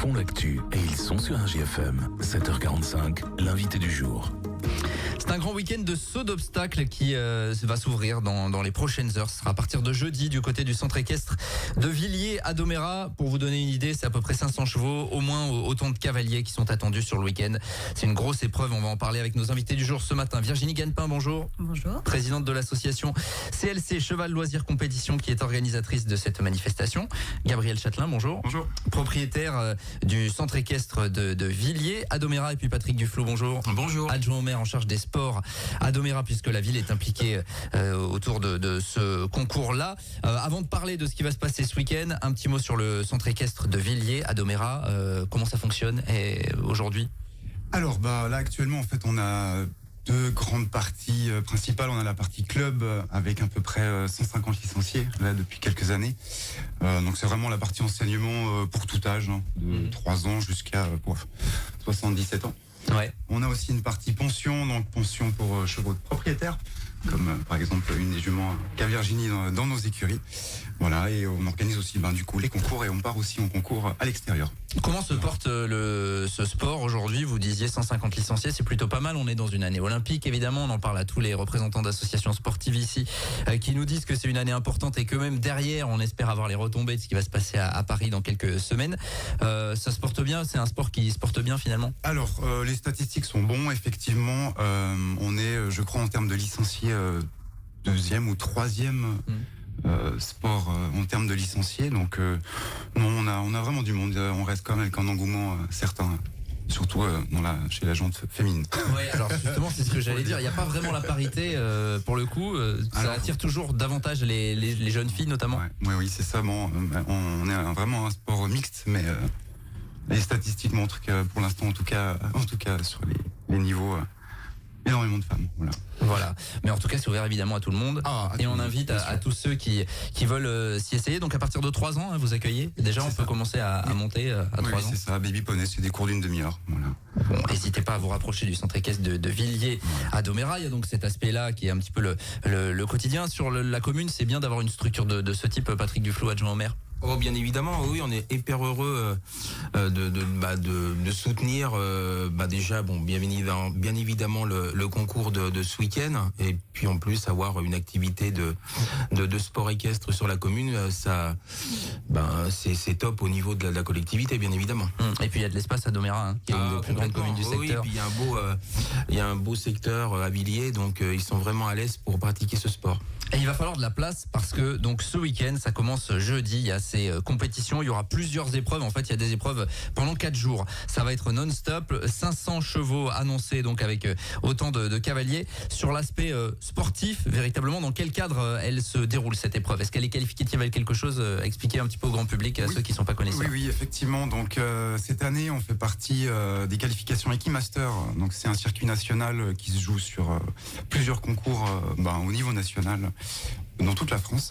font l'actu et ils sont sur un GFM. 7h45, l'invité du jour. C'est un grand week-end de saut d'obstacles qui va s'ouvrir dans les prochaines heures. Ce sera à partir de jeudi du côté du centre équestre de Villiers à Domérat. Pour vous donner une idée, c'est à peu près 500 chevaux, au moins autant de cavaliers qui sont attendus sur le week-end. C'est une grosse épreuve. On va en parler avec nos invités du jour ce matin. Virginie Gannepin, bonjour. Bonjour. Présidente de l'association CLC Cheval Loisirs Compétition qui est organisatrice de cette manifestation. Gabriel Châtelain, bonjour. Bonjour. Propriétaire du centre équestre de Villiers à Domérat. Et puis Patrick Duflot, bonjour. Bonjour. Adjoint au maire en charge des sports à Domérat puisque la ville est impliquée autour de ce concours-là. Avant de parler de ce qui va se passer ce week-end, un petit mot sur le centre équestre de Villiers à Domérat. Comment ça fonctionne aujourd'hui? Alors là actuellement en fait on a deux grandes parties principales. On a la partie club avec à peu près 150 licenciés là depuis quelques années. Donc c'est vraiment la partie enseignement pour tout âge, de 3 ans jusqu'à 77 ans. Ouais. On a aussi une partie pension, donc pension pour chevaux de propriétaires, comme par exemple une des juments qu'a Virginie dans nos écuries. Voilà, et on organise aussi du coup les concours et on part aussi en concours à l'extérieur. Comment se porte ce sport aujourd'hui? Vous disiez 150 licenciés, c'est plutôt pas mal. On est dans une année olympique, évidemment. On en parle à tous les représentants d'associations sportives ici qui nous disent que c'est une année importante et que même derrière, on espère avoir les retombées de ce qui va se passer à Paris dans quelques semaines. Ça se porte bien? C'est un sport qui se porte bien finalement? Alors, les statistiques sont bons, effectivement. On est, je crois, en termes de licenciés, deuxième ou troisième sport en termes de licenciés. Donc, non, on a vraiment du monde. On reste quand même avec un engouement certain. Surtout chez la jante féminine. Ouais, alors justement, c'est ce que j'allais dire. Il n'y a pas vraiment la parité pour le coup. Ça attire toujours davantage les jeunes filles notamment. Oui, c'est ça. Bon, on est vraiment un sport mixte, mais les statistiques montrent que pour l'instant, en tout cas sur les niveaux, énormément de femmes. Voilà. Mais en tout cas, c'est ouvert évidemment à tout le monde. Et on invite à tous ceux qui veulent s'y essayer. Donc à partir de 3 ans, vous accueillez. Déjà, on peut commencer à monter à 3 ans. C'est ça, baby poney, c'est des cours d'une demi-heure. Voilà. Bon, n'hésitez pas à vous rapprocher du centre équestre de Villiers à Domérat. Il y a donc cet aspect-là qui est un petit peu le quotidien. Sur la commune, c'est bien d'avoir une structure de ce type. Patrick Duflot, adjoint au maire. Oh, bien évidemment, oui, on est hyper heureux de soutenir déjà bien évidemment le concours de ce week-end, et puis en plus avoir une activité de sport équestre sur la commune, ça c'est top au niveau de la collectivité, bien évidemment. Et puis il y a de l'espace à Domérat, qui est une des plus grandes communes du secteur. Oui, et puis il y a un beau secteur à Villiers, donc ils sont vraiment à l'aise pour pratiquer ce sport. Et il va falloir de la place parce que donc ce week-end, ça commence jeudi, il y a ces compétitions, il y aura plusieurs épreuves. En fait, il y a des épreuves pendant 4 jours. Ça va être non-stop, 500 chevaux annoncés, donc avec autant de cavaliers. Sur l'aspect sportif, véritablement, dans quel cadre elle se déroule cette épreuve? Est-ce qu'elle est qualificative avec quelque chose? Expliquer un petit peu au grand public, à ceux qui ne sont pas connaisseurs. Oui, effectivement. Donc cette année, on fait partie des qualifications Equimaster. Donc c'est un circuit national qui se joue sur plusieurs concours au niveau national dans toute la France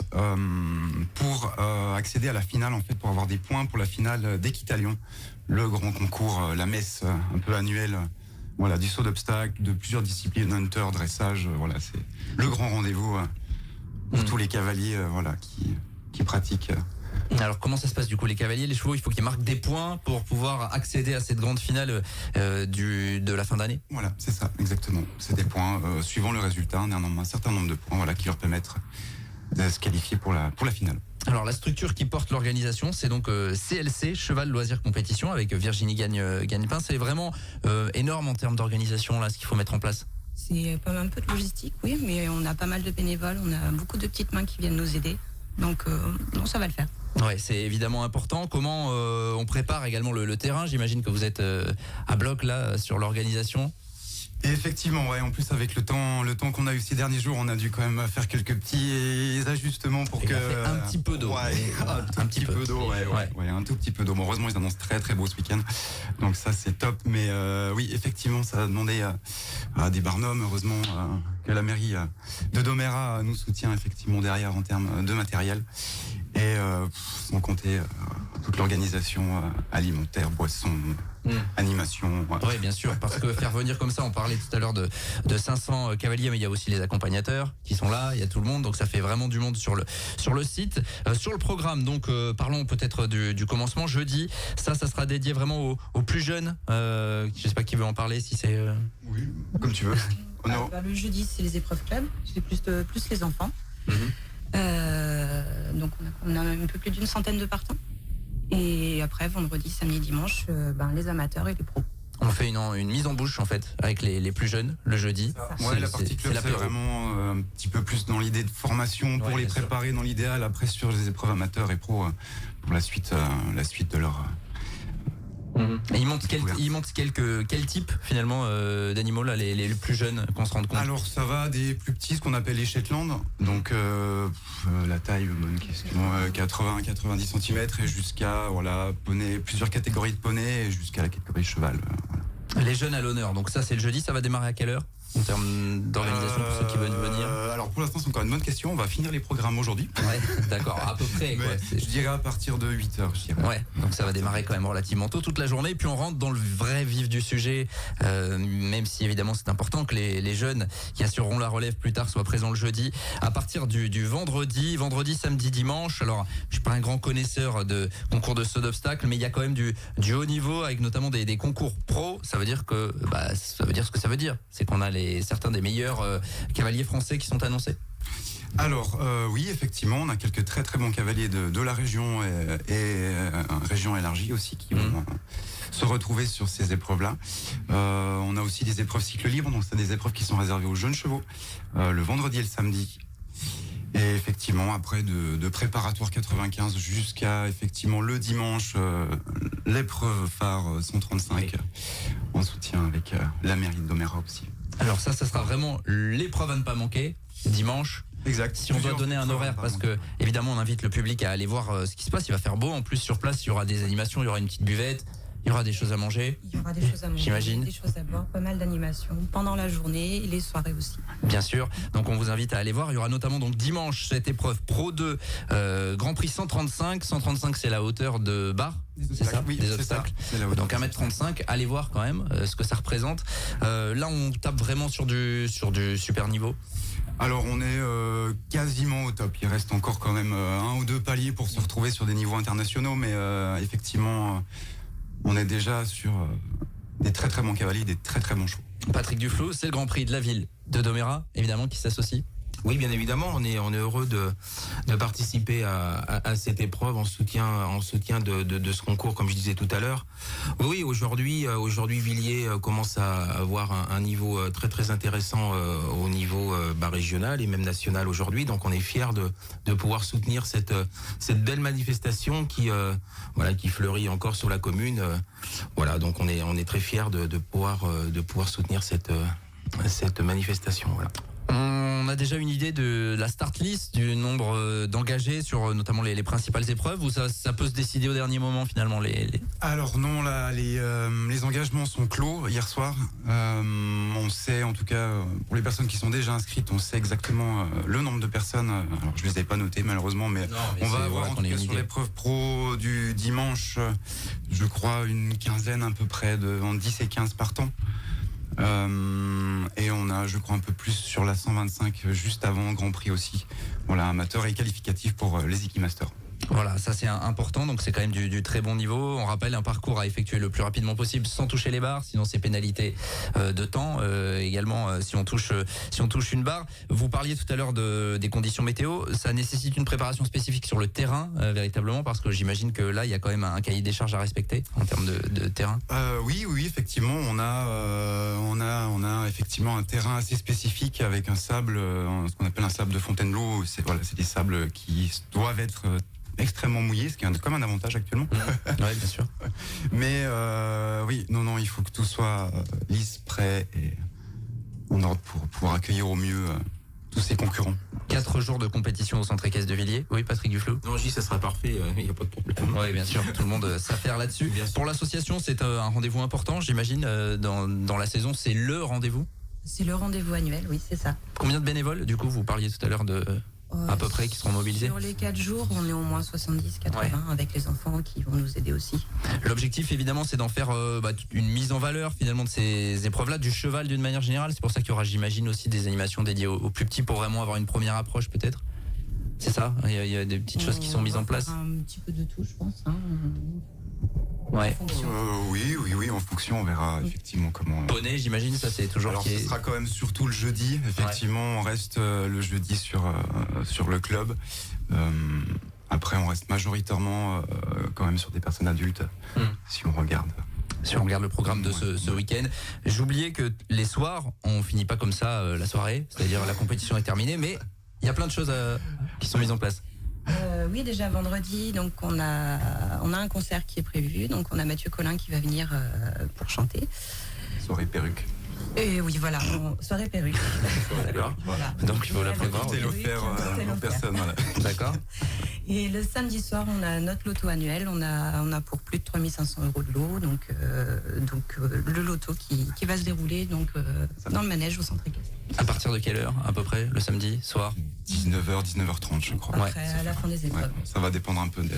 pour accéder à la finale, en fait, pour avoir des points pour la finale d'Équitalion, le grand concours, la messe un peu annuelle, du saut d'obstacles, de plusieurs disciplines, hunter, dressage, c'est le grand rendez-vous pour tous les cavaliers qui pratiquent. Alors comment ça se passe du coup, les cavaliers, les chevaux, il faut qu'ils marquent des points pour pouvoir accéder à cette grande finale de la fin d'année? Voilà, c'est ça, exactement. C'est des points suivant le résultat, un certain nombre de points qui leur permettent de se qualifier pour la finale. Alors la structure qui porte l'organisation, c'est donc CLC, Cheval Loisirs Compétition, avec Virginie Gannepin. C'est vraiment énorme en termes d'organisation là, ce qu'il faut mettre en place. C'est pas un peu de logistique, oui, mais on a pas mal de bénévoles, on a beaucoup de petites mains qui viennent nous aider. Donc ça va le faire. Ouais, c'est évidemment important. Comment on prépare également le terrain? J'imagine que vous êtes à bloc là sur l'organisation. Et effectivement, en plus avec le temps qu'on a eu ces derniers jours, on a dû quand même faire quelques petits ajustements pour que un petit peu d'eau. Un petit peu d'eau, un tout petit peu d'eau. Bon, heureusement, ils annoncent très très beau ce week-end, donc ça c'est top. Mais oui, effectivement, ça a demandé à des barnums. Heureusement que la mairie de Domérat nous soutient effectivement derrière en termes de matériel. Et sans compter toute l'organisation alimentaire, boissons, animation. Oui, bien sûr, parce que faire venir comme ça, on parlait tout à l'heure de 500 cavaliers, mais il y a aussi les accompagnateurs qui sont là, il y a tout le monde, donc ça fait vraiment du monde sur le site. Sur le programme, donc parlons peut-être du commencement. Jeudi, ça sera dédié vraiment aux plus jeunes. Je sais pas qui veut en parler, si c'est... Oui, comme tu veux. Le jeudi, c'est les épreuves club, c'est plus les enfants. Donc on a un peu plus d'une centaine de partants. Et après, vendredi, samedi, dimanche, les amateurs et les pros. On fait une mise en bouche en fait avec les plus jeunes le jeudi. Ouais, la partie club, c'est vraiment un petit peu plus dans l'idée de formation pour les préparer dans l'idéal. Après, sur les épreuves amateurs et pros, pour la suite de leur... Et ils montent quel type finalement d'animaux là, les plus jeunes, qu'on se rende compte? Alors ça va des plus petits, ce qu'on appelle les Shetland, donc la taille, bonne question, 80-90 cm et jusqu'à poney, plusieurs catégories de poney et jusqu'à la catégorie cheval. Les jeunes à l'honneur, donc ça c'est le jeudi, ça va démarrer à quelle heure en termes d'organisation pour ceux qui veulent venir? Alors pour l'instant c'est encore une bonne question, on va finir les programmes aujourd'hui. Ouais, d'accord, à peu près quoi. Je dirais à partir de 8h, je dirais. Ouais, donc ça va démarrer quand même relativement tôt toute la journée, puis on rentre dans le vrai vif du sujet, même si évidemment c'est important que les jeunes qui assureront la relève plus tard soient présents le jeudi, à partir du vendredi, samedi, dimanche. Alors je suis pas un grand connaisseur de concours de saut d'obstacles, mais il y a quand même du haut niveau avec notamment des concours pro. Ça veut dire que ça veut dire ce que ça veut dire, c'est qu'on a certains des meilleurs cavaliers français qui sont annoncés. Alors oui, effectivement, on a quelques très très bons cavaliers de la région et région élargie aussi qui vont se retrouver sur ces épreuves-là. On a aussi des épreuves cycle libre, donc c'est des épreuves qui sont réservées aux jeunes chevaux, le vendredi et le samedi. Et effectivement, après de préparatoire 95 jusqu'à effectivement le dimanche, l'épreuve phare 135 en soutien avec la mairie de Domérat aussi. Alors ça sera vraiment l'épreuve à ne pas manquer, dimanche. Exact. Si on doit donner un horaire, parce que évidemment on invite le public à aller voir ce qui se passe, il va faire beau en plus sur place, il y aura des animations, il y aura une petite buvette, il y aura des choses à manger. Il y aura des choses à manger, j'imagine. Des choses à boire, pas mal d'animations pendant la journée et les soirées aussi. Bien sûr, donc on vous invite à aller voir. Il y aura notamment donc dimanche cette épreuve Pro 2, Grand Prix 135. 135 c'est la hauteur de barre, c'est ça, oui, des obstacles. Donc 1m35, allez voir quand même ce que ça représente. Là on tape vraiment sur du super niveau. Alors on est quasiment au top. Il reste encore quand même un ou deux paliers pour se retrouver sur des niveaux internationaux, mais effectivement on est déjà sur des très très bons cavaliers, des très très bons chevaux. Patrick Duflot, c'est le Grand Prix de la ville de Domérat, évidemment, qui s'associe. Oui, bien évidemment, on est heureux de participer à cette épreuve en soutien de ce concours, comme je disais tout à l'heure. Oui, aujourd'hui Villiers commence à avoir un niveau très très intéressant au niveau régional et même national aujourd'hui. Donc on est fiers de pouvoir soutenir cette belle manifestation qui fleurit encore sur la commune. Donc on est très fiers de pouvoir soutenir cette manifestation. Voilà. On a déjà une idée de la start list, du nombre d'engagés sur notamment les principales épreuves, ou ça peut se décider au dernier moment finalement Alors non, là les engagements sont clos hier soir. On sait en tout cas pour les personnes qui sont déjà inscrites, on sait exactement le nombre de personnes. Alors je les ai pas notées malheureusement, mais on va avoir en tout cas sur l'épreuve pro du dimanche, je crois une quinzaine à peu près entre 10 et 15 partants. Et on a, je crois, un peu plus sur la 125 juste avant Grand Prix aussi. Voilà, amateur et qualificatif pour les Equimasters. Voilà, ça c'est important, donc c'est quand même du très bon niveau. On rappelle un parcours à effectuer le plus rapidement possible sans toucher les barres, sinon c'est pénalité de temps. Également, si on touche une barre. Vous parliez tout à l'heure des conditions météo, ça nécessite une préparation spécifique sur le terrain, véritablement, parce que j'imagine que là il y a quand même un cahier des charges à respecter en termes de terrain. Oui, effectivement, on a effectivement un terrain assez spécifique avec un sable, ce qu'on appelle un sable de Fontainebleau. C'est des sables qui doivent être extrêmement mouillé, ce qui est comme un avantage actuellement. Oui, bien sûr. Mais il faut que tout soit lisse, prêt et en ordre pour pouvoir accueillir au mieux tous ces concurrents. 4 jours de compétition au centre équestre de Villiers. Oui, Patrick Duflot. Non, ça sera parfait, il n'y a pas de problème. Oui, bien sûr, tout le monde s'affaire là-dessus. Pour l'association, c'est un rendez-vous important, j'imagine, dans la saison, c'est le rendez-vous. C'est le rendez-vous annuel, oui, c'est ça. Combien de bénévoles, du coup, vous parliez tout à l'heure à peu près qui seront mobilisés? Sur les 4 jours, on est au moins 70-80 avec les enfants qui vont nous aider aussi. L'objectif, évidemment, c'est d'en faire une mise en valeur, finalement, de ces épreuves-là, du cheval d'une manière générale. C'est pour ça qu'il y aura, j'imagine, aussi des animations dédiées aux plus petits pour vraiment avoir une première approche, peut-être. C'est ça? Il y a des petites choses qui sont mises en place? Un petit peu de tout, je pense. Hein. Ouais. Oui, en fonction, on verra effectivement comment. Poney, j'imagine, ça c'est toujours. Alors, ce sera quand même surtout le jeudi. Effectivement, on reste le jeudi sur le club. Après, on reste majoritairement quand même sur des personnes adultes, si on regarde. Si on regarde le programme de ce week-end. J'oubliais que les soirs, on finit pas comme ça la soirée, c'est-à-dire la compétition est terminée, mais il y a plein de choses qui sont mises en place. Oui, déjà vendredi, donc on a un concert qui est prévu. Donc on a Mathieu Collin qui va venir pour chanter. Soirée perruque. Et oui, voilà, soirée perruque. D'accord. Voilà. Donc il faut la prévoir. C'est offert en personne. Voilà. D'accord. Et le samedi soir, on a notre loto annuel. On a pour plus de 3500 € de lot. Donc le loto qui va se dérouler dans le manège au centre équestre. À partir de quelle heure, à peu près, le samedi soir? 19h, 19h30, je crois. Après, à la fin des épreuves. Ouais, ça va dépendre un peu de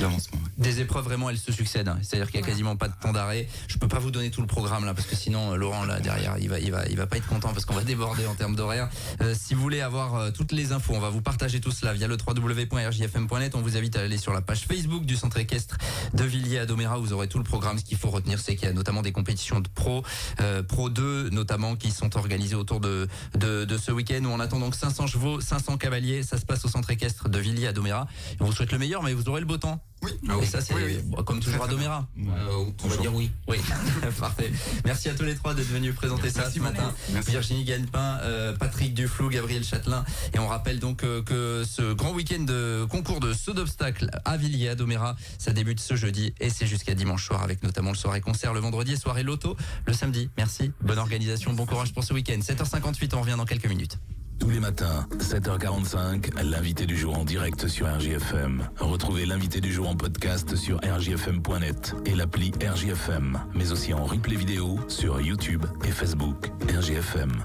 l'avancement. Des épreuves, vraiment, elles se succèdent. C'est-à-dire qu'il n'y a quasiment pas de temps d'arrêt. Je peux pas vous donner tout le programme là, parce que sinon, Laurent là derrière, il va pas être content parce qu'on va déborder en termes d'horaire. Si vous voulez avoir toutes les infos, on va vous partager tout cela via le www.rjfm.net. On vous invite à aller sur la page Facebook du Centre équestre de Villiers à Domérat. Vous aurez tout le programme. Ce qu'il faut retenir, c'est qu'il y a notamment des compétitions de Pro 2 notamment, qui sont organisées autour de ce week-end où on attend donc 500 chevaux, 500 cavaliers. Ça se passe au Centre équestre de Villiers à Domérat. On vous souhaite le meilleur, mais vous aurez le beau temps. Oui. Et ça, c'est comme toujours à Domérat. On va dire oui. Oui, parfait. Merci à tous les trois d'être venus présenter ça ce matin. Merci. Virginie Gagnepin, Patrick Duflou, Gabriel Châtelain. Et on rappelle donc que ce grand week-end de concours de saut d'obstacles à Villiers à Domérat, ça débute ce jeudi et c'est jusqu'à dimanche soir avec notamment le soirée concert le vendredi et soirée loto le samedi. Merci, bonne organisation, bon courage pour ce week-end. 7h58, on revient dans quelques minutes. Tous les matins, 7h45, l'invité du jour en direct sur RJFM. Retrouvez l'invité du jour en podcast sur rjfm.net et l'appli RJFM, mais aussi en replay vidéo sur YouTube et Facebook. RJFM.